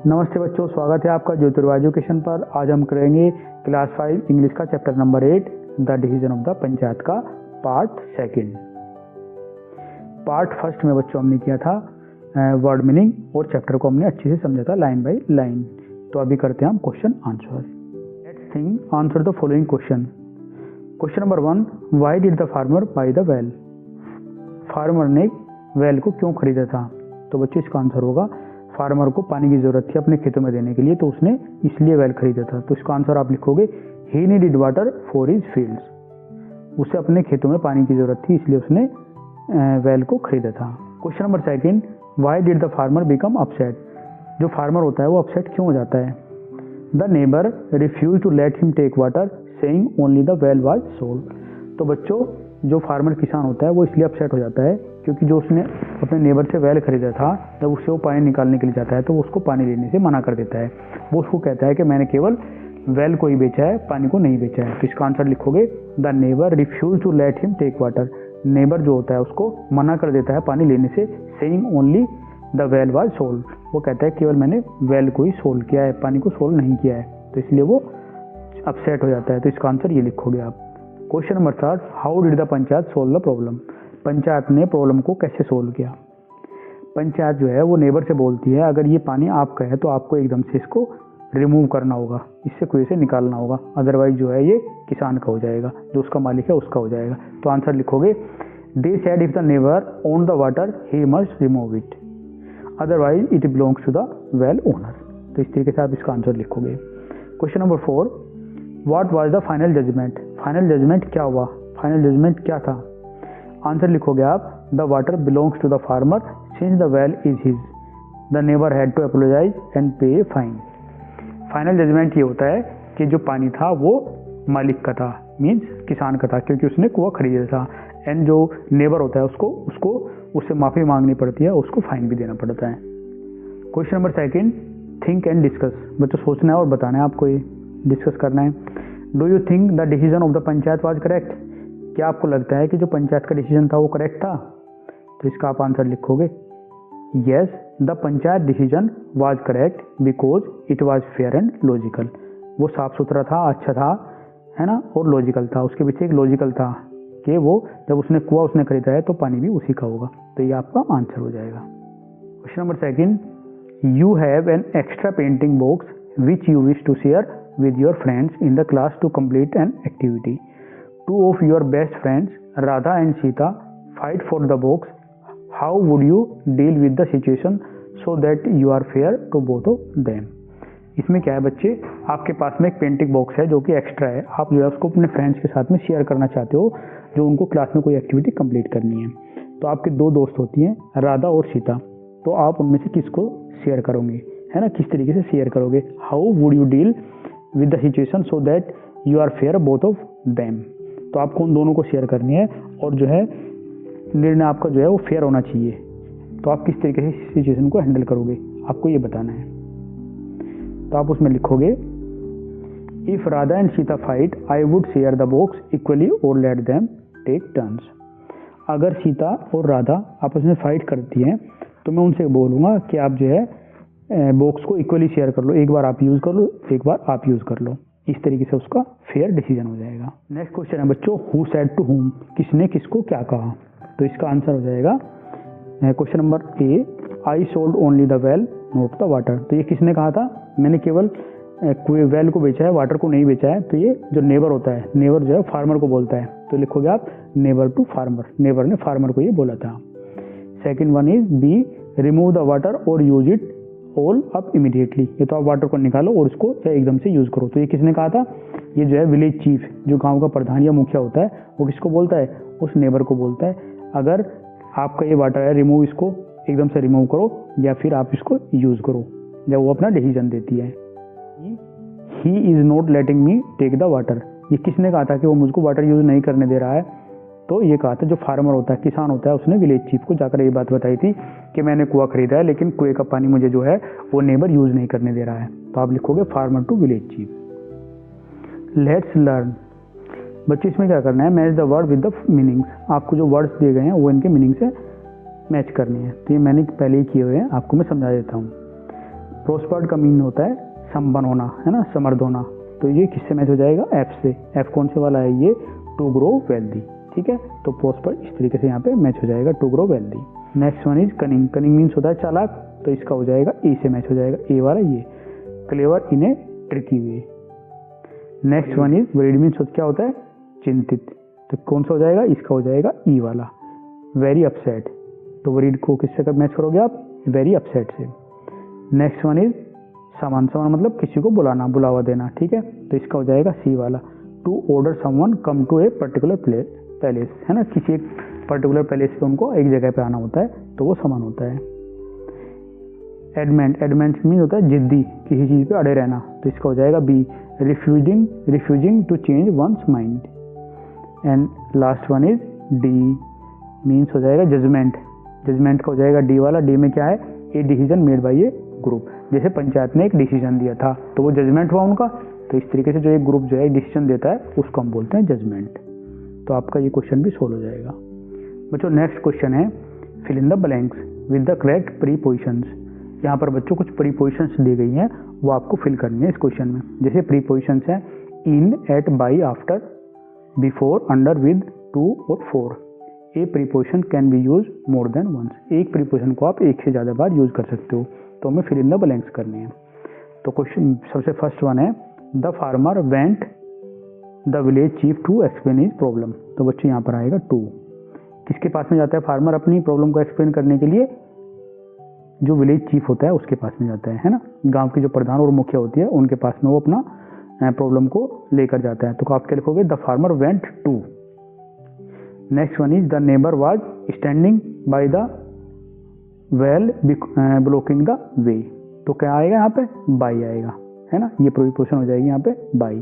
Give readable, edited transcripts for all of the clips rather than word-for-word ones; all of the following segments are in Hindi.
नमस्ते बच्चों, स्वागत है आपका ज्योतिर्वा एजुकेशन पर। आज हम करेंगे क्लास 5 इंग्लिश का chapter number 8 the division of the panchayat का पार्ट सेकंड। पार्ट फर्स्ट में बच्चों हमने किया था वर्ड मीनिंग और चैप्टर को हमने अच्छे से समझा था लाइन बाय लाइन। तो अभी करते हैं हम question answer. Let's think answer the following question. Question number 1, why did the farmer bye the well? Farmer ने वेल को क्यों खरीदा था? तो बच्चों इसका आंसर होगा फार्मर को पानी की जरूरत थी अपने खेतों में देने के लिए, तो उसने इसलिए वेल खरीदा था। तो इसका आंसर आप लिखोगे he needed water for his fields. उसे अपने खेतों में पानी की जरूरत थी इसलिए उसने वेल को खरीदा था। Question number 2, why did the farmer become upset? जो फार्मर होता है वो अपसेट क्यों हो जाता है? The neighbour refuse to let him take water saying only the well was sold. तो बच्चों जो फार्मर किसान होता है वो इसलिए अपसेट हो जाता है क्योंकि जो उसने अपने नेबर से वेल खरीदा था, जब उससे वो पानी निकालने के लिए जाता है तो वो उसको पानी लेने से मना कर देता है। वो उसको कहता है कि मैंने केवल वेल को ही बेचा है, पानी को नहीं बेचा है। तो इसका आंसर लिखोगे the neighbour refuse to let him take water. Neighbour जो होता है उसको मना कर देता है पानी लेने से, saying only the well was sold. वो कहता है केवल मैंने वेल को ही सोल्ड किया है, पानी को सोल्ड नहीं किया है, तो इसलिए वो अपसेट हो जाता है। तो इसका आंसर ये लिखोगे आप। Question number 3, how did the panchayat solve the problem? Panchayat ने प्रॉब्लम को कैसे सोल्व किया? पंचायत जो है वो नेबर से बोलती है अगर ये पानी आपका है तो आपको एकदम से इसको रिमूव करना होगा, इससे कुएं से निकालना होगा, अदरवाइज जो है ये किसान का हो जाएगा, जो उसका मालिक है उसका हो जाएगा। तो आंसर लिखोगे they said if the neighbour own the water he must remove it, otherwise it belongs to the well owner. तो इस तरीके से आप इसका आंसर लिखोगे। Question number 4, what was the final judgement? Final judgement क्या हुआ? फाइनल जजमेंट क्या था? आंसर लिखोगे आप the water belongs to the farmer since the well is his, the neighbour had to apologise and pay a fine. Final judgement ये होता है कि जो पानी था वो मालिक का था, मीन्स किसान का था, क्योंकि उसने कुआं खरीदा था। एंड जो नेबर होता है उसको उससे माफ़ी मांगनी पड़ती है, उसको फाइन भी देना पड़ता है। Question number 2, think and discuss. बच्चों सोचना है और बताना है आपको, ये डिस्कस करना है। Do you think the decision of the panchayat was correct? क्या आपको लगता है कि जो पंचायत का डिसीजन था वो करेक्ट था? तो इसका आप आंसर लिखोगे yes the panchayat decision was correct because it was fair and logical. वो साफ सुथरा था, अच्छा था, है ना, और लॉजिकल था। उसके पीछे एक लॉजिकल था कि वो जब उसने खरीदा है तो पानी भी उसी का होगा। तो ये आपका आंसर हो जाएगा। Question number 2, you have an extra painting box which you wish to share with your friends in the class to complete an activity. Two of your best friends, Radha and Sita, fight for the box. How would you deal with the situation so that you are fair to both of them? इसमें क्या है बच्चे, आपके पास में एक पेंटिंग बॉक्स है जो कि एक्स्ट्रा है। आप जो है उसको अपने फ्रेंड्स के साथ में शेयर करना चाहते हो जो उनको क्लास में कोई एक्टिविटी कंप्लीट करनी है। तो आपके दो दोस्त होती हैं, राधा और सीता। तो आप उनमें से किसको शेयर करोगे, है ना, किस तरीके से शेयर करोगे? How would you deal with the situation so that you are fair both of them. तो आपको उन दोनों को शेयर करनी है और जो है निर्णय आपका जो है वो फेयर होना चाहिए। तो आप किस तरीके से सिचुएशन को हैंडल करोगे आपको ये बताना है। तो आप उसमें लिखोगे if Radha and Sita fight I would share the box equally और लेट देम टेक टर्न्स। अगर सीता और राधा आपस में फाइट करती हैं तो मैं उनसे बोलूँगा कि आप जो है बॉक्स को इक्वली शेयर कर लो, एक बार आप यूज़ कर लो, एक बार आप यूज़ कर लो। इस तरीके से उसका फेयर डिसीजन हो जाएगा। नेक्स्ट क्वेश्चन है बच्चों, हु सेड टू हुम? किसने किसको क्या कहा? तो इसका आंसर हो जाएगा question number A, I sold only the well not the water. तो ये किसने कहा था? मैंने केवल वेल को बेचा है, वाटर को नहीं बेचा है। तो ये जो नेबर होता है, नेबर जो है फार्मर को बोलता है। तो लिखोगे आप नेबर टू फार्मर, नेबर ने फार्मर को ये बोला था। Second one is B, remove the water और use it all up immediately. ये तो आप वाटर को निकालो और उसको एकदम से यूज़ करो। तो ये किसने कहा था? ये जो है विलेज चीफ, जो गांव का प्रधान या मुखिया होता है, वो किसको बोलता है? उस नेबर को बोलता है अगर आपका ये वाटर है, रिमूव इसको, एकदम से रिमूव करो या फिर आप इसको यूज़ करो, जब वो अपना डिसीजन देती है। He is not letting me take the water. ये किसने कहा था कि वो मुझको वाटर यूज़ नहीं करने दे रहा है? तो ये कहा था जो फार्मर होता है, किसान होता है, उसने विलेज चीफ को जाकर ये बात बताई थी कि मैंने कुआं खरीदा है लेकिन कुएं का पानी मुझे जो है वो नेबर यूज़ नहीं करने दे रहा है। तो आप लिखोगे farmer to village chief. Let's learn. बच्चे इसमें क्या करना है, match the word with the meanings. आपको जो वर्ड्स दिए गए हैं वो इनके मीनिंग से मैच करनी है। तो ये मैंने पहले ही किए हुए हैं, आपको मैं समझा देता हूँ। प्रोस्पर्ड का मीन होता है संपन्न होना, है ना, समृद्ध होना। तो ये किससे मैच हो जाएगा? एफ से। एफ कौन से वाला है? ये टू ग्रो वेल्दी, ठीक है। तो प्रोस्पर्ड इस तरीके से यहाँ पे मैच हो जाएगा, to grow wealthy. Next one is cunning. Cunning means होता है चालाक, तो इसका हो जाएगा ए से मैच हो जाएगा, ए वाला ये। Clever in A tricky way. Next one is worried means क्या होता है? चिंतित, तो कौन सा हो जाएगा? इसका हो जाएगा ई वाला। वेरी अपसेट, तो वरीड को किससे कब मैच करोगे आप? वेरी अपसेट से। Next one is summon. Summon मतलब किसी को बुलाना, बुलावा देना, ठीक है। तो इसका हो जाएगा सी वाला। To order someone come to a particular palace, है ना, किसी एक पर्टिकुलर पैलेस पे उनको एक जगह पे आना होता है, तो वो समन होता है। एडमेंट। एडमेंट मीन होता है जिद्दी, किसी चीज़ पे अड़े रहना, तो इसका हो जाएगा B. Refusing to change one's mind. And last one is D means हो जाएगा जजमेंट। जजमेंट का हो जाएगा डी वाला। डी में क्या है? A decision made by A group. जैसे पंचायत ने एक डिसीजन दिया था तो वो जजमेंट हुआ उनका, तो इस तरीके से जो एक ग्रुप जो है डिसीजन देता है उसको हम बोलते हैं जजमेंट। तो आपका ये क्वेश्चन भी सोल्व हो जाएगा। बच्चों नेक्स्ट क्वेश्चन है fill in the blanks with the correct prepositions. यहाँ पर बच्चों कुछ प्रीपोजिशंस दी गई हैं, वो आपको फिल करनी है इस क्वेश्चन में। जैसे प्रीपोजिशंस हैं in, at, by, after, before, under, with, to और for. A preposition can be use more than once. एक प्रीपोजिशन को आप एक से ज़्यादा बार यूज कर सकते हो। तो हमें फिल इन द ब्लैंक्स करनी है। तो क्वेश्चन सबसे फर्स्ट वन है the farmer went the village chief to explain his problem. तो बच्चे यहाँ पर आएगा टू। किसके पास में जाता है फार्मर अपनी प्रॉब्लम को एक्सप्लेन करने के लिए? जो विलेज चीफ होता है उसके पास में जाता है ना। गांव की जो प्रधान और मुखिया होती है उनके पास में वो अपना प्रॉब्लम को लेकर जाता है। तो आप क्या लिखोगे? The farmer went to. Next one is the neighbour was standing by the well blocking the way. तो क्या आएगा यहाँ पे? बाई आएगा, है ना। ये प्रीपोजिशन हो जाएगी यहाँ पे by.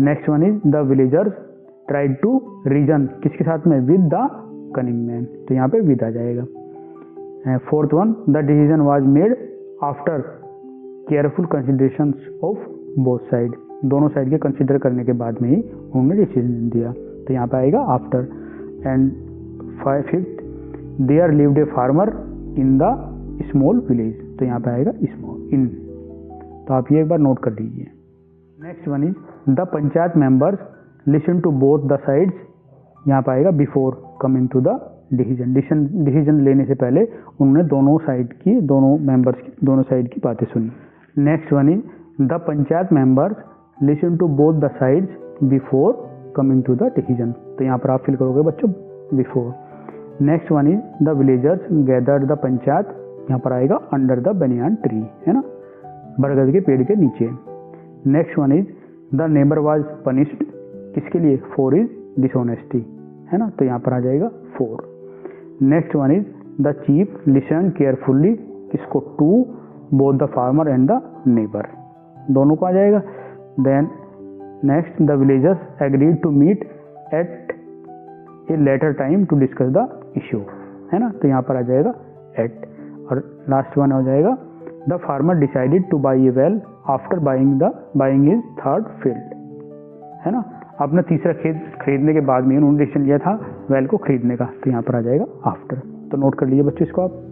Next one is the villagers tried to reason. किसके साथ में? With the cunning man. तो यहाँ पे विद आ जाएगा। Fourth one the decision was made after careful consideration of both side. दोनों साइड के कंसिडर करने के बाद में ही उन्होंने डिसीजन दिया, तो यहाँ पे आएगा after. And fifth there lived a farmer in the small village. तो यहाँ पे आएगा स्मॉल इन। तो आप ये एक बार नोट कर लीजिए। Next one is the panchayat members listen to both the sides. यहाँ पे आएगा before coming to the decision. Decision लेने से पहले उन्होंने दोनों साइड की, दोनों मेंबर्स की, दोनों साइड की बातें सुनी। Next one is the panchayat members listen to both the sides before coming to the decision. तो यहाँ पर आप फिल करोगे बच्चों before. Next one is the villagers gathered the panchayat. यहाँ पर आएगा अंडर द बनियान ट्री, है ना, बरगद के पेड़ के नीचे। Next one is the neighbour was punished. किसके लिए? फॉर इज डिसऑनेस्टी, है ना। तो यहाँ पर आ जाएगा for. Next one is the chief listen carefully. किसको? To both the farmer and the neighbour, दोनों को आ जाएगा। Then next the villagers agreed to meet at a later time to discuss the issue, है ना। तो यहाँ पर आ जाएगा एट। और लास्ट वन हो जाएगा the farmer decided two by A well after buying his third field, है ना। आपने तीसरा खेत खरीदने के बाद में उन्होंने डिसीजन लिया था वेल को खरीदने का, तो यहाँ पर आ जाएगा आफ्टर। तो नोट कर लीजिए बच्चों इसको आप।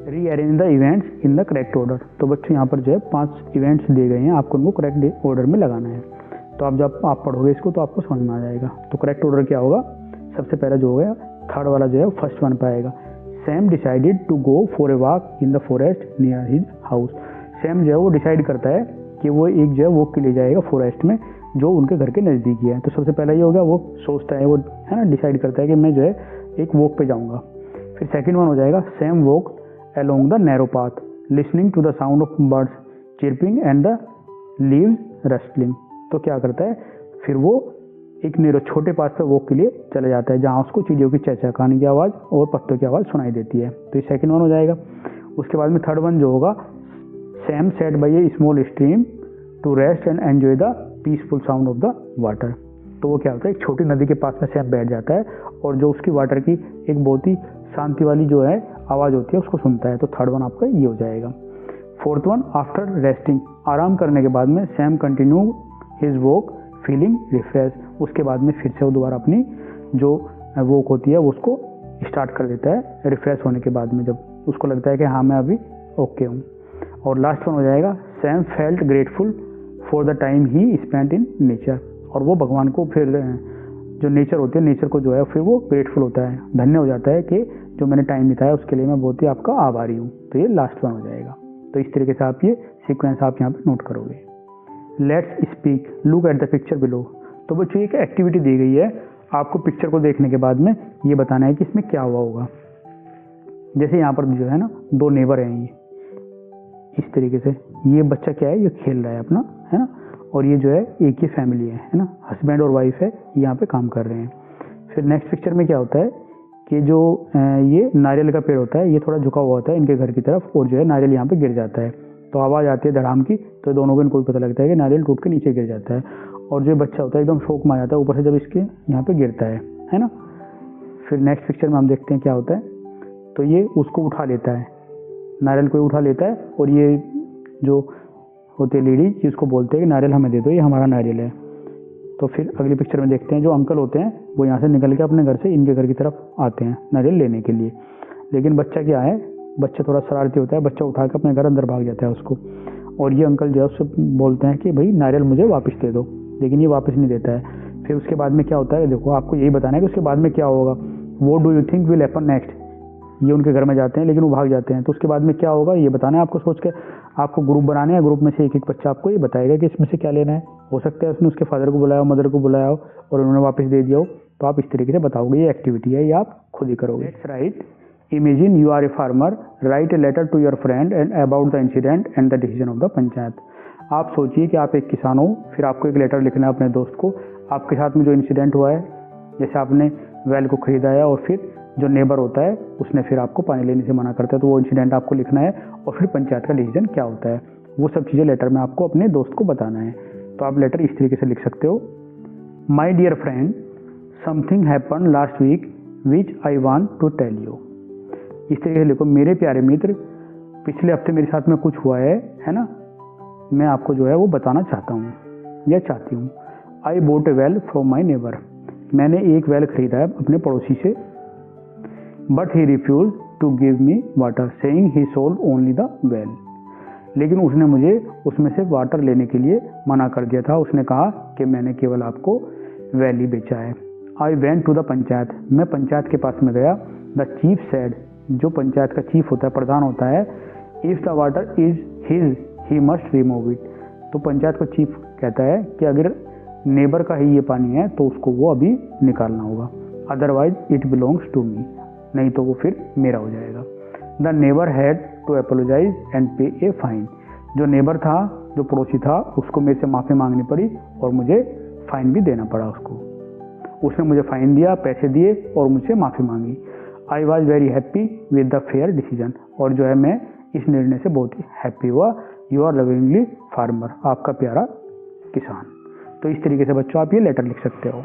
Rearrange the events in the correct order. तो बच्चों यहाँ पर जो है 5 इवेंट्स दिए गए हैं, आपको उनको करेक्ट ऑर्डर में लगाना है। तो आप जब आप पढ़ोगे इसको तो आपको समझ में आ जाएगा। तो करेक्ट ऑर्डर क्या होगा? सबसे पहला जो हो गया थर्ड वाला जो है फर्स्ट वन पे आएगा। Sam decided to go for a walk in the forest near his house. Sam जो है वो डिसाइड करता है कि वो एक जो है वॉक के लिए जाएगा फॉरेस्ट में जो उनके घर के नज़दीक ही है। तो सबसे पहला ये हो गया, वो सोचता है, वो है ना, डिसाइड करता है कि मैं जो है एक वॉक पे जाऊँगा। फिर सेकंड वन हो जाएगा Sam walk along the narrow path listening to the sound of birds chirping and the leaves rustling. तो क्या करता है? फिर वो एक नैरो छोटे पाथ पे वॉक के लिए चला जाता है जहाँ उसको चिड़ियों की चहचहाने की आवाज़ और पत्तों की आवाज़ सुनाई देती है। तो ये सेकंड वन हो जाएगा। उसके बाद में थर्ड वन जो होगा Sam sat by a small stream to rest and enjoy the peaceful sound of the water. तो वो क्या होता है? एक छोटी नदी के पास में सैम बैठ जाता है और जो उसकी वाटर की एक बहुत ही शांति वाली जो है आवाज़ होती है उसको सुनता है। तो थर्ड वन आपका ये हो जाएगा। फोर्थ वन आफ्टर रेस्टिंग, आराम करने के बाद में Sam continue his walk feeling refresh. उसके बाद में फिर से वो दोबारा अपनी जो वॉक होती है उसको स्टार्ट कर देता है रिफ्रेश होने के बाद में, जब उसको लगता है कि हाँ मैं अभी ओके हूँ। और लास्ट वन हो जाएगा Sam felt grateful for the time he spent in nature, और वो भगवान को फिर जो नेचर होती है, नेचर को जो है फिर वो ग्रेटफुल होता है, धन्य हो जाता है कि जो मैंने टाइम बिताया उसके लिए मैं बहुत ही आपका आभारी हूँ। तो ये लास्ट वन हो जाएगा। तो इस तरीके से आप ये सीक्वेंस आप यहाँ पे नोट करोगे। Let's speak, look at the picture below. तो बच्चों एक एक्टिविटी दी गई है, आपको पिक्चर को देखने के बाद में ये बताना है कि इसमें क्या हुआ होगा। जैसे यहाँ पर जो है ना, दो नेबर हैं, ये इस तरीके से, ये बच्चा क्या है, ये खेल रहा है अपना, है ना, और ये जो है एक ही फैमिली है ना, हस्बैंड और वाइफ है, यहाँ पे काम कर रहे हैं। फिर नेक्स्ट पिक्चर में क्या होता है कि जो ये नारियल का पेड़ होता है, ये थोड़ा झुका हुआ होता है इनके घर की तरफ, और जो है नारियल यहाँ पे गिर जाता है, तो आवाज़ आती है धड़ाम की, तो दोनों को इनको भी पता लगता है कि नारियल टूट के नीचे गिर जाता है, और जो बच्चा होता है एकदम शौक में आ जाता है ऊपर से जब इसके यहाँ पे गिरता है ना। फिर नेक्स्ट पिक्चर में हम देखते हैं क्या होता है, तो ये उसको उठा लेता है, नारियल को उठा लेता है, और ये जो होती है लेडी जिसको बोलते हैं कि नारियल हमें दे दो, ये हमारा नारियल है। तो फिर अगली पिक्चर में देखते हैं जो अंकल होते हैं वो यहाँ से निकल के अपने घर से इनके घर की तरफ आते हैं नारियल लेने के लिए, लेकिन बच्चा क्या है, बच्चा थोड़ा शरारती होता है, बच्चा उठा के अपने घर अंदर भाग जाता है उसको, और ये अंकल जो है उससे बोलते हैं कि भाई नारियल मुझे वापस दे दो, लेकिन ये वापस नहीं देता है। फिर उसके बाद में क्या होता है, देखो आपको यही बताना है कि उसके बाद में क्या होगा। वो do you think will happen next, ये उनके घर में जाते हैं लेकिन वो भाग जाते हैं, तो उसके बाद में क्या होगा ये बताना है आपको। सोच के आपको ग्रुप बनाने हैं, ग्रुप में से एक एक बच्चा आपको ये बताएगा कि इसमें से क्या लेना है। हो सकता है उसने उसके फादर को बुलाया हो, मदर को बुलाया हो, और उन्होंने वापस दे दिया हो, तो आप इस तरीके से बताओगे। ये एक्टिविटी है, ये आप खुद ही करोगे। Let's write, imagine you are a farmer, write a letter to your friend and about the incident and the decision of the panchayat. आप सोचिए कि आप एक किसान हो, फिर आपको एक लेटर लिखना है अपने दोस्त को, आपके साथ में जो इंसिडेंट हुआ है, जैसे आपने वेल को खरीदा है और फिर जो नेबर होता है उसने फिर आपको पानी लेने से मना करता है, तो वो इंसिडेंट आपको लिखना है, और फिर पंचायत का डिसीजन क्या होता है, वो सब चीज़ें लेटर में आपको अपने दोस्त को बताना है। तो आप लेटर इस तरीके से लिख सकते हो, my dear friend, something happen last week which I want to tell you. इस तरीके से लिखो, मेरे प्यारे मित्र, पिछले हफ्ते मेरे साथ में कुछ हुआ है ना, मैं आपको जो है वो बताना चाहता हूँ या चाहती हूँ। I bought a well from my neighbour, मैंने एक वेल खरीदा है अपने पड़ोसी से, but he refuse to give me water saying he sold only the well, लेकिन उसने मुझे उसमें से वाटर लेने के लिए मना कर दिया था, उसने कहा कि मैंने केवल आपको वेल ही बेचा है। I went to the panchayat, मैं पंचायत के पास में गया। द चीफ सेड, जो पंचायत का चीफ होता है, प्रधान होता है, if the water is his he must remove it. तो पंचायत का चीफ कहता है कि अगर नेबर का ही ये पानी है तो उसको वो अभी निकालना होगा, otherwise it belongs to me, नहीं तो वो फिर मेरा हो जाएगा। The neighbour had to apologise and pay a fine, जो नेबर था, जो पड़ोसी था, उसको मेरे से माफ़ी मांगनी पड़ी और मुझे फाइन भी देना पड़ा उसको। उसने मुझे फाइन दिया, पैसे दिए और मुझसे माफ़ी मांगी। I was very happy with the fair decision, और जो है मैं इस निर्णय से बहुत ही हैप्पी हुआ। यू आर लविंगली फार्मर, आपका प्यारा किसान। तो इस तरीके से बच्चों आप ये लेटर लिख सकते हो।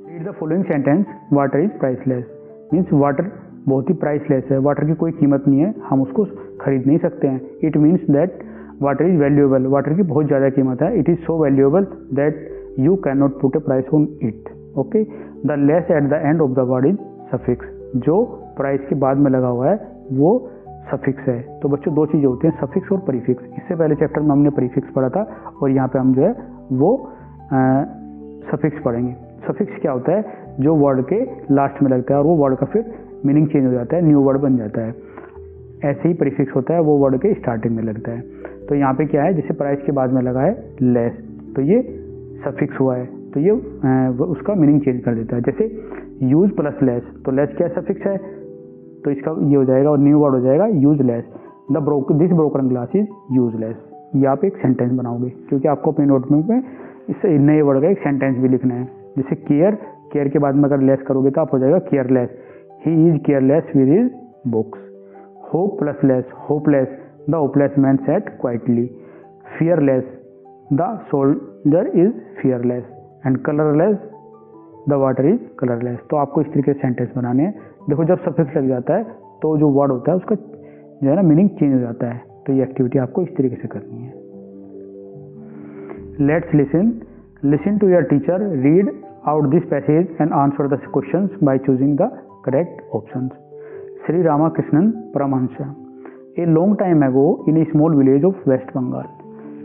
Read the following sentence, water is priceless, means water बहुत ही प्राइसलेस है, वाटर की कोई कीमत नहीं है, हम उसको खरीद नहीं सकते हैं। It means that water is valuable, water की बहुत ज़्यादा कीमत है। It is so valuable that you can not put A price on it. Okay, the less at the end of the word is suffix, जो प्राइस के बाद में लगा हुआ है वो सफिक्स है। तो बच्चों दो चीज़ें होती हैं, सफिक्स और प्रीफिक्स। इससे पहले चैप्टर में हमने प्रीफिक्स पढ़ा था, और यहाँ पे हम जो है वो सफिक्स पढ़ेंगे। सफिक्स क्या होता है, जो वर्ड के लास्ट में लगता है और वो वर्ड का फिर मीनिंग चेंज हो जाता है, न्यू वर्ड बन जाता है। ऐसे ही प्रीफिक्स होता है, वो वर्ड के स्टार्टिंग में लगता है। तो यहाँ पे क्या है, जैसे प्राइस के बाद में लगा है लेस, तो ये सफिक्स हुआ है, तो ये उसका मीनिंग चेंज कर देता है। जैसे यूज प्लस लेस, तो लेस क्या सफिक्स है, तो इसका ये हो जाएगा और न्यू वर्ड हो जाएगा useless. This broken glass is useless. ये आप एक सेंटेंस बनाओगे, क्योंकि आपको अपनी नोटबुक में इस नए वर्ड का एक सेंटेंस भी लिखना है। जैसे केयर, केयर के बाद में अगर लेस करोगे तो आप हो जाएगा careless. He is careless with his books. Hope plus less, hopeless, the hopeless man set quietly. Fearless, the soldier is fearless. And colourless, the water is colourless. तो आपको इस तरीके से सेंटेंस बनाने हैं। देखो जब सफिक्स लग जाता है तो जो वर्ड होता है उसका जो है ना मीनिंग चेंज हो जाता है। तो ये एक्टिविटी आपको इस तरीके से करनी है। Let's listen to your teacher, read out this passage and answer the questions by choosing the correct options. Shri Ramakrishnan Paramahansa, a long time ago in a small village of West Bengal,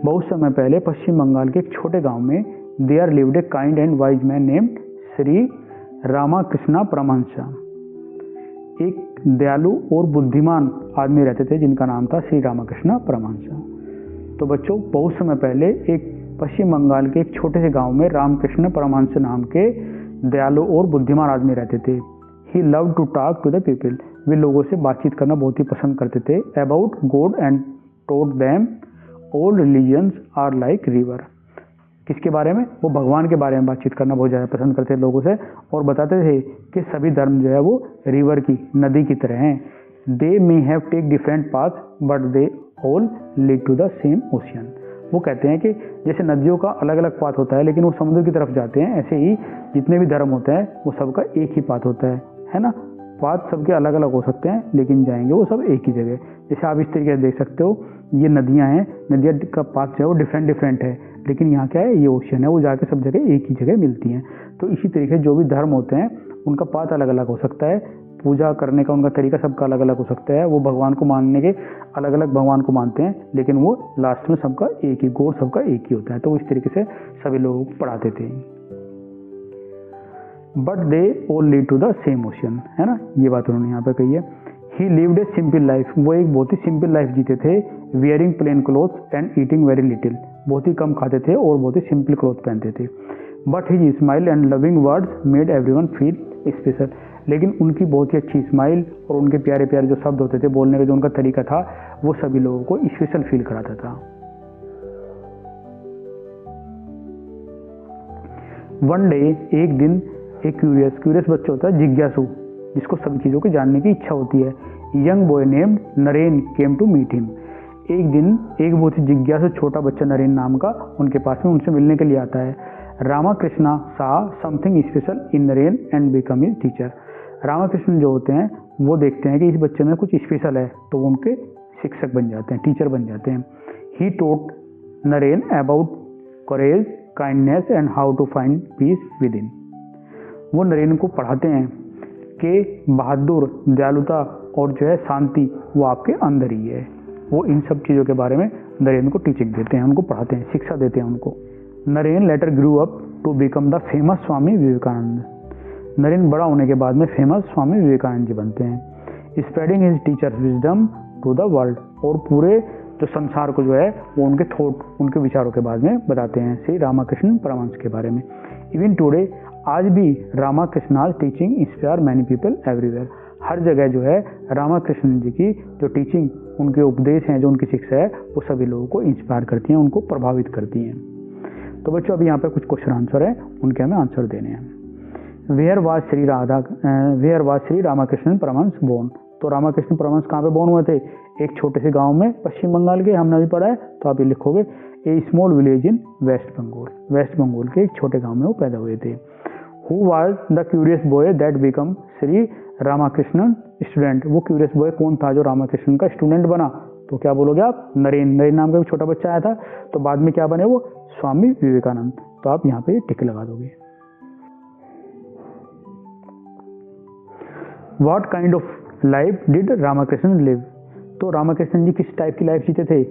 बहुत समय पहले पश्चिम बंगाल के एक छोटे गांव में there lived a kind and wise man named Shri Ramakrishna Paramhansa. एक दयालु और बुद्धिमान आदमी रहते थे जिनका नाम था श्री रामकृष्ण परमहंस। तो बच्चों, बहुत समय पहले एक पश्चिम बंगाल के एक छोटे से गांव में रामकृष्ण परमहंस नाम के दयालु और बुद्धिमान आदमी रहते थे। He love to talk to the people, वे लोगों से बातचीत करना बहुत ही पसंद करते थे। About God and told them all religions are like river, किसके बारे में? वो भगवान के बारे में बातचीत करना बहुत ज़्यादा पसंद करते थे लोगों से, और बताते थे कि सभी धर्म जो है वो रिवर की, नदी की तरह हैं। They may have take different path but they all lead to the same ocean. वो कहते हैं कि जैसे नदियों का अलग अलग पाथ होता है लेकिन वो समुद्र की तरफ जाते हैं, ऐसे ही जितने भी धर्म होते हैं वो सबका एक ही पाथ होता है ना। पाथ सबके अलग अलग हो सकते हैं लेकिन जाएंगे वो सब एक ही जगह। जैसे आप इस तरीके से देख सकते हो, ये नदियाँ हैं, नदियाँ का पाथ जो है वो डिफरेंट है, लेकिन यहाँ क्या है, ये ओशियन है, वो जाके सब जगह एक ही जगह मिलती हैं। तो इसी तरीके से जो भी धर्म होते हैं उनका पाथ अलग अलग हो सकता है, पूजा करने का उनका तरीका सबका अलग अलग हो सकता है, वो भगवान को मानने के अलग अलग भगवान को मानते हैं, लेकिन वो लास्ट में सबका एक ही, गॉड सबका एक ही होता है। तो इस तरीके से सभी लोगों को पढ़ाते थे। But they all lead to the same ocean, है ना, ये बात उन्होंने यहाँ पे कही है। He lived a simple life, वो एक बहुत ही सिंपल लाइफ जीते थे। Wearing plain cloth and eating very little, बहुत ही कम खाते थे और बहुत ही सिंपल क्लोथ पहनते थे। But his smile and loving words made everyone feel special, लेकिन उनकी बहुत ही अच्छी स्माइल और उनके प्यारे प्यारे जो शब्द होते थे बोलने का, जो उनका तरीका था, वो सभी लोगों को स्पेशल फील कराता था। वन डे, एक दिन, एक क्यूरियस बच्चा होता है, जिज्ञासु, जिसको सभी चीज़ों को जानने की इच्छा होती है। Young boy named Naren came to meet him, एक दिन एक बहुत ही जिज्ञासु छोटा बच्चा नरेन नाम का उनके पास में उनसे मिलने के लिए आता है। Ramakrishna saw something special in Naren and become his teacher, Ramakrishna जो होते हैं वो देखते हैं कि इस बच्चे में कुछ स्पेशल है, तो वो उनके शिक्षक बन जाते हैं, टीचर बन जाते हैं। He taught Naren about courage, kindness and how to find peace within, वो नरेन को पढ़ाते हैं कि बहादुर, दयालुता और जो है शांति वो आपके अंदर ही है। वो इन सब चीज़ों के बारे में नरेन को टीचिंग देते हैं, उनको पढ़ाते हैं, शिक्षा देते हैं उनको। Naren later grew up to become the famous Swami Vivekananda, Naren बड़ा होने के बाद में फेमस स्वामी विवेकानंद जी बनते हैं। Spreading his teacher's wisdom to the world, और पूरे जो संसार को जो है वो उनके थॉट, उनके विचारों के बारे में बताते हैं, श्री रामाकृष्ण परमहंस के बारे में। इवन टुडे, आज भी Ramakrishna's teaching inspire many people everywhere, हर जगह जो है रामाकृष्ण जी की जो टीचिंग, उनके उपदेश हैं, जो उनकी शिक्षा है, वो सभी लोगों को इंस्पायर करती हैं, उनको प्रभावित करती हैं। तो बच्चों, अभी यहाँ पे कुछ क्वेश्चन आंसर है, उनके हमें आंसर देने हैं। Where was Shri Ramakrishna Paramhansa born, तो रामाकृष्ण परमहंस कहाँ पे बोर्न हुए थे? एक छोटे से गांव में पश्चिम बंगाल के, हमने अभी पढ़ा है, तो आप ये लिखोगे a small village in West Bengal, West Bengal के एक छोटे गांव में वो पैदा हुए थे। Who was the curious boy that become Shri Ramakrishnan student, वो क्यूरियस बॉय कौन था जो रामाकृष्ण का स्टूडेंट बना? तो क्या बोलोगे आप? नरेन, नरेन नाम का एक छोटा बच्चा आया था, तो बाद में क्या बने वो? स्वामी विवेकानंद। तो आप यहाँ पे टिक लगा दोगे। What kind of life did Ramakrishna live, तो रामाकृष्ण जी किस टाइप की लाइफ जीते थे?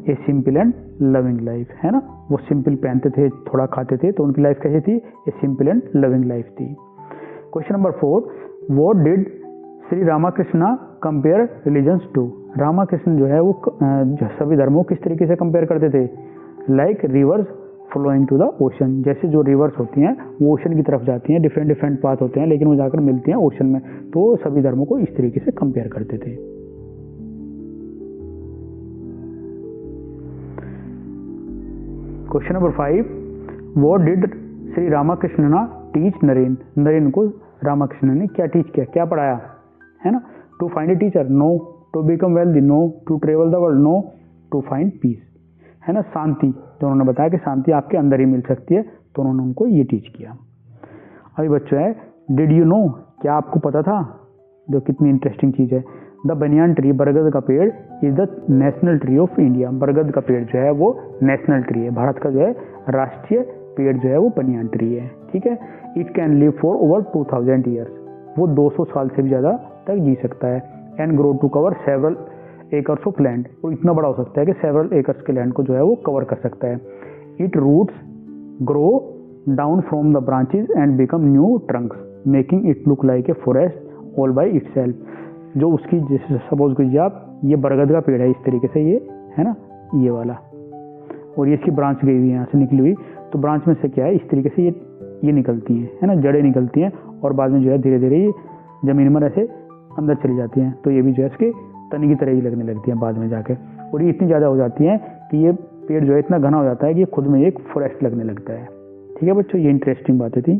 ए सिंपल एंड लविंग लाइफ, है ना, वो सिंपल पहनते थे, थोड़ा खाते थे, तो उनकी लाइफ कैसी थी? A simple and loving life थी। Question number 4, what did Shri Ramakrishna compare religions to, Ramakrishna जो है वो सभी धर्मों किस तरीके से कंपेयर करते थे? Like rivers flowing to the ocean, जैसे जो रिवर्स होती हैं वो ओशन की तरफ जाती हैं, डिफरेंट पाथ होते हैं लेकिन वो जाकर मिलती हैं ओशन में, तो सभी धर्मों को इस तरीके से कंपेयर करते थे। Question number 5, what did Shri Ramakrishna teach Naren, Naren को रामाकृष्ण ने क्या टीच किया, क्या पढ़ाया, है ना? To find a teacher, no. To become wealthy, no. To travel the world, no. To find peace, है ना, शांति, तो उन्होंने बताया कि शांति आपके अंदर ही मिल सकती है, तो उन्होंने उनको ये टीच किया। अभी बच्चों है, डिड यू नो, क्या आपको पता था? जो कितनी इंटरेस्टिंग चीज़ है। द बनियान ट्री, बरगद का पेड़, is the national tree of India, बरगद का पेड़ जो है वो नेशनल ट्री है, भारत का जो है राष्ट्रीय पेड़ जो है वो बनियान ट्री है, ठीक है। It can live for over 2000 years, वो 200 साल से भी ज़्यादा तक जी सकता है। And grow to cover several acres of land, और इतना बड़ा हो सकता है कि सेवरल एकर्स के लैंड को जो है वो कवर कर सकता है। It roots grow down from the branches and become new trunks making it look like a forest all by itself. जो उसकी जैसे सपोज कीजिए आप, ये बरगद का पेड़ है इस तरीके से, ये है ना, ये वाला, और ये इसकी ब्रांच गई हुई है यहाँ से निकली हुई, तो ब्रांच में से क्या है, इस तरीके से ये निकलती हैं, है ना, जड़ें निकलती हैं, और बाद में जो है धीरे धीरे ये ज़मीन में ऐसे अंदर चली जाती हैं, तो ये भी जो है इसके तने की तरह ही लगने लगती हैं बाद में जाके, और ये इतनी ज़्यादा हो जाती हैं कि ये पेड़ जो है इतना घना हो जाता है कि ये खुद में एक फॉरेस्ट लगने लगता है। ठीक है बच्चों, ये इंटरेस्टिंग बातें थी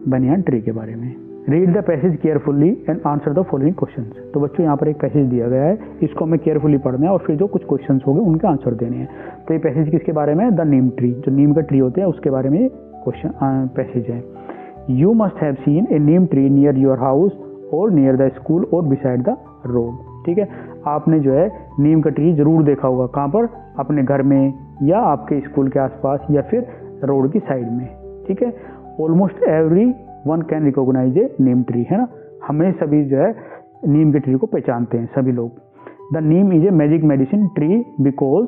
बनियान ट्री के बारे में। Read the passage carefully and answer the following questions. तो बच्चों यहाँ पर एक पैसेज दिया गया है, इसको हमें केयरफुली पढ़ना है और फिर जो कुछ क्वेश्चंस होंगे उनके आंसर देने हैं। तो ये पैसेज किसके बारे में है? द नीम ट्री, जो नीम का ट्री होते हैं उसके बारे में क्वेश्चन पैसेज है। You must have seen A neem tree near your house और नियर द स्कूल और बिसाइड द रोड। ठीक है, आपने जो है नीम का ट्री जरूर देखा होगा, कहाँ पर? अपने घर में या आपके स्कूल के आसपास या फिर रोड की साइड में। ठीक है, almost every one can recognise a neem tree, है ना, हमें सभी जो है नीम के ट्री को पहचानते हैं सभी लोग। The Neem is a magic medicine tree because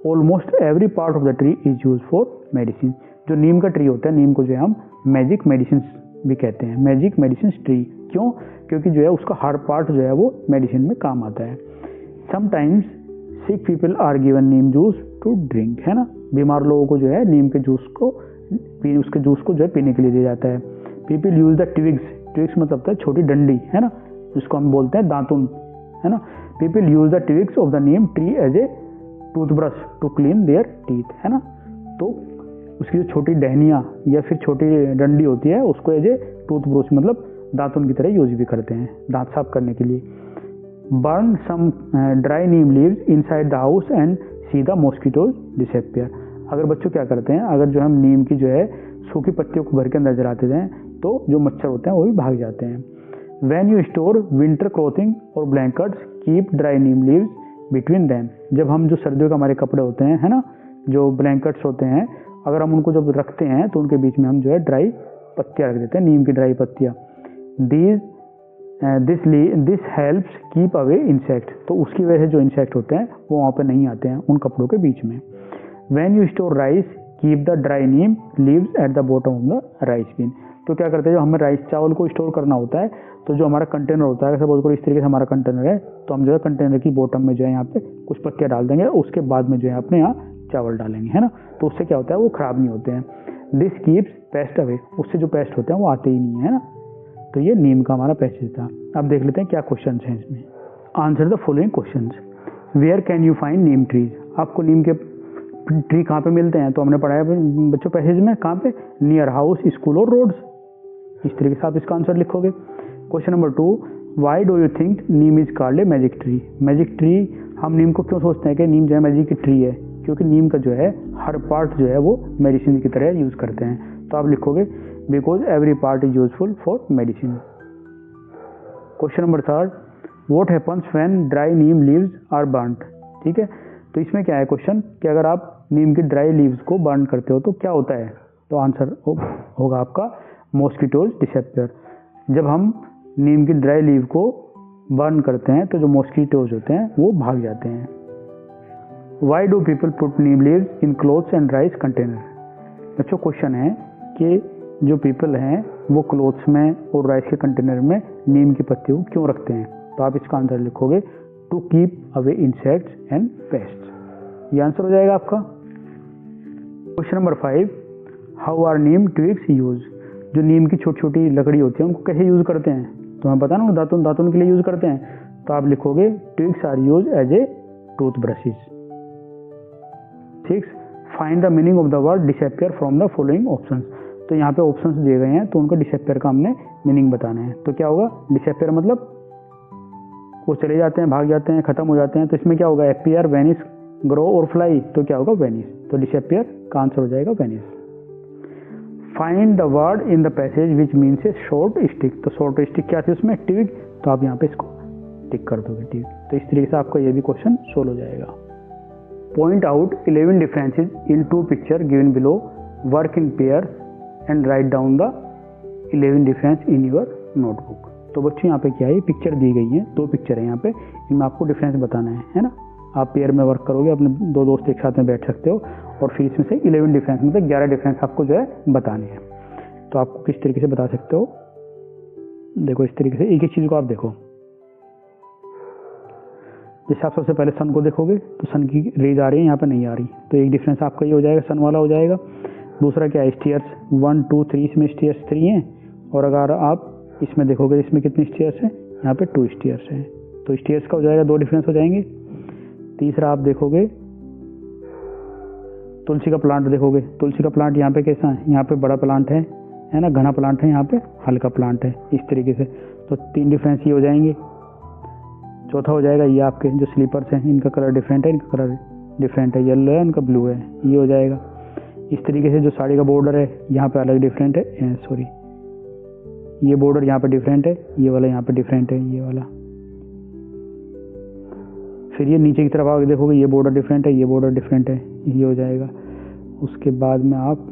almost every part of the tree is use for medicine. जो नीम का ट्री होता है, नीम को जो है हम मैजिक मेडिसिन भी कहते हैं, मैजिक मेडिसिन ट्री। क्यों? क्योंकि जो है उसका हर पार्ट जो है वो मेडिसिन में काम आता है। Sometimes sick people are given neem juice to drink, है ना, बीमार लोगों को जो है नीम के जूस को उसके जूस को जो है पीने के लिए दिया जाता है। People use the twigs, twigs मतलब है छोटी डंडी, है ना, जिसको हम बोलते हैं दातुन, है ना। People use the twigs of the neem tree as a toothbrush to clean their teeth, है ना। तो उसकी जो छोटी डहनियाँ या फिर छोटी डंडी होती है उसको एज ए टूथब्रश मतलब दातुन की तरह यूज भी करते हैं दांत साफ करने के लिए। Burn some dry neem leaves inside the house and see the mosquitoes disappear. अगर बच्चों क्या करते हैं, अगर जो हम नीम की जो है सूखी पत्तियों को घर के अंदर जलाते हैं तो जो मच्छर होते हैं वो भी भाग जाते हैं। When you store winter clothing और blankets keep dry neem leaves between them. जब हम जो सर्दियों के हमारे कपड़े होते हैं, है ना, जो ब्लैंकेट्स होते हैं, अगर हम उनको जब रखते हैं तो उनके बीच में हम जो है ड्राई पत्तियाँ रख देते हैं, नीम की ड्राई पत्तियाँ। This helps keep away insect, तो उसकी वजह से जो इंसेक्ट होते हैं वो वहाँ पे नहीं आते हैं उन कपड़ों के बीच में। When you store rice keep the dry neem leaves at the bottom of the rice bin. तो क्या करते हैं, जो हमें राइस चावल को स्टोर करना होता है तो जो हमारा कंटेनर होता है, सपोज करो इस तरीके से हमारा कंटेनर है, तो हम जो है कंटेनर की बॉटम में जो है यहाँ पे कुछ पत्तियाँ डाल देंगे, उसके बाद में जो है अपने यहाँ चावल डालेंगे, है ना, तो उससे क्या होता है वो खराब नहीं होते हैं। दिस कीप्स पेस्ट अवे, उससे जो पेस्ट होते हैं वो आते ही नहीं है ना। तो ये नीम का हमारा पैसेज था। अब देख लेते हैं क्या क्वेश्चन है इसमें। Answer the following questions. Where can you find neem trees, आपको नीम के ट्री कहाँ पे मिलते हैं? तो हमने पढ़ाया बच्चों पैसेज में, कहाँ पे? नियर हाउस, स्कूल और रोड्स। इस तरीके से आप इसका आंसर लिखोगे। Question number 2, why do you think Neem is called a magic tree. Magic tree, हम नीम को क्यों सोचते हैं कि नीम जो है मैजिक की ट्री है? क्योंकि नीम का जो है हर पार्ट जो है वो मेडिसिन की तरह यूज करते हैं। तो आप लिखोगे because every part is useful for medicine. Question number 3, what happens when dry neem leaves are burned. ठीक है, तो इसमें क्या है क्वेश्चन कि अगर आप नीम की ड्राई लीव्स को बर्न करते हो तो क्या होता है? तो आंसर होगा आपका मॉस्किटोज डिसअपियर। जब हम नीम की ड्राई लीव को बर्न करते हैं तो जो मॉस्किटोज होते हैं वो भाग जाते हैं। Why do people put Neem leaves in clothes and rice container. बच्चों क्वेश्चन है कि जो पीपल हैं वो क्लोथ्स में और राइस के कंटेनर में नीम की पत्तियों को क्यों रखते हैं? तो आप इसका आंसर लिखोगे to keep away insects and pest. ये आंसर हो जाएगा आपका। Question number 5, how are neem twigs use. जो नीम की छोटी छोटी लकड़ी होती है उनको कैसे यूज करते हैं? तो हमें पता ना, दातुन के लिए यूज करते हैं। तो आप लिखोगे twigs are use as a tooth brushes. 6, find the meaning of the word disappear from the following options. तो यहाँ पे ऑप्शंस दिए गए हैं तो उनका डिसअपियर का हमने मीनिंग बताना है। तो क्या होगा डिसअपियर मतलब वो चले जाते हैं, भाग जाते हैं, खत्म हो जाते हैं। तो इसमें क्या होगा अपीयर, वेनिश, ग्रो और फ्लाई। तो क्या होगा वेनिश। तो डिसअपियर का आंसर हो जाएगा vanish. Find the word in the passage which means A short stick. तो शॉर्ट स्टिक क्या थी उसमें? ट्विग। तो आप यहाँ पे इसको टिक कर दोगे ट्विग। तो इस तरीके से आपका ये भी क्वेश्चन सोल्व हो जाएगा। Point out 11 differences in 2 picture given below, work in pair and write down the 11 difference in your notebook. तो बच्चों यहाँ पे क्या है, पिक्चर दी गई है, 2 पिक्चर है यहाँ पे, इनमें आपको डिफरेंस बताना है ना। आप पेयर में वर्क करोगे, अपने दो दोस्त एक साथ में बैठ सकते हो और फिर इसमें से 11 डिफरेंस मतलब 11 डिफरेंस आपको जो है बताने हैं। तो आपको किस तरीके से बता सकते हो, देखो इस तरीके से एक एक चीज़ को आप देखो। जैसे आप सबसे पहले सन को देखोगे तो सन की रेज आ रही है, यहाँ पे नहीं आ रही, तो एक डिफरेंस आपका ये हो जाएगा, सन वाला हो जाएगा। दूसरा क्या है, स्टीयर्स 1 2 3, इसमें स्टीयर्स 3 हैं, और अगर आप इसमें देखोगे इसमें कितने स्टीयर्स हैं, यहाँ पे 2 स्टीयर्स हैं, तो स्टीयर्स का हो जाएगा 2 डिफरेंस हो जाएंगे। तीसरा आप देखोगे तुलसी का प्लांट देखोगे, तुलसी का प्लांट यहाँ पे कैसा है, यहाँ पे बड़ा प्लांट है ना, घना प्लांट है, यहाँ पे हल्का प्लांट है, इस तरीके से, तो 3 डिफरेंस ये हो जाएंगे। चौथा हो जाएगा ये आपके जो स्लीपर्स हैं, इनका कलर डिफरेंट है, इनका कलर डिफरेंट है, येलो है, इनका ब्लू है, ये हो जाएगा। इस तरीके से जो साड़ी का बॉर्डर है यहाँ पे अलग डिफरेंट है, सॉरी ये बॉर्डर यहाँ पे डिफरेंट है, ये वाला यहाँ पे डिफरेंट है, ये वाला। फिर ये नीचे की तरफ आगे देखोगे, ये बॉर्डर डिफरेंट है, ये बॉर्डर डिफरेंट है, ये हो जाएगा। उसके बाद में आप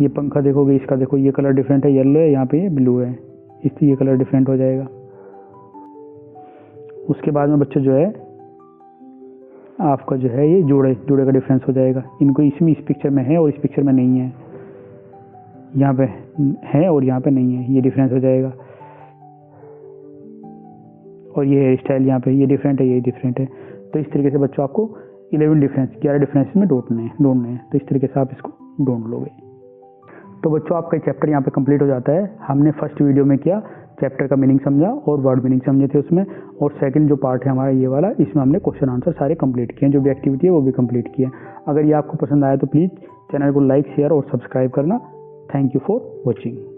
ये पंखा देखोगे, इसका देखो ये कलर डिफरेंट है, येलो है, यहाँ पे ये ब्लू है, इसलिए ये कलर डिफरेंट हो जाएगा। उसके बाद में बच्चों जो है आपका जो है ये जोड़े का डिफरेंस हो जाएगा। इनको इसमें इस पिक्चर में है और इस पिक्चर में नहीं है, यहाँ पे है और यहाँ पे नहीं है, ये डिफरेंस हो जाएगा। और ये हेयर स्टाइल यहाँ पे ये डिफरेंट है, ये डिफरेंट है। तो इस तरीके से बच्चों आपको 11 डिफरेंस में ढूंढने हैं। तो इस तरीके से आप इसको ढूंढ लोगे। तो बच्चों आपका चैप्टर यहाँ पे कंप्लीट हो जाता है। हमने फर्स्ट वीडियो में किया, चैप्टर का मीनिंग समझा और वर्ड मीनिंग समझे थे उसमें, और सेकंड जो पार्ट है हमारा ये वाला, इसमें हमने क्वेश्चन आंसर सारे कंप्लीट किए हैं, जो भी एक्टिविटी है वो भी कंप्लीट किए हैं। अगर ये आपको पसंद आया तो प्लीज़ चैनल को लाइक, शेयर और सब्सक्राइब करना। Thank you for watching.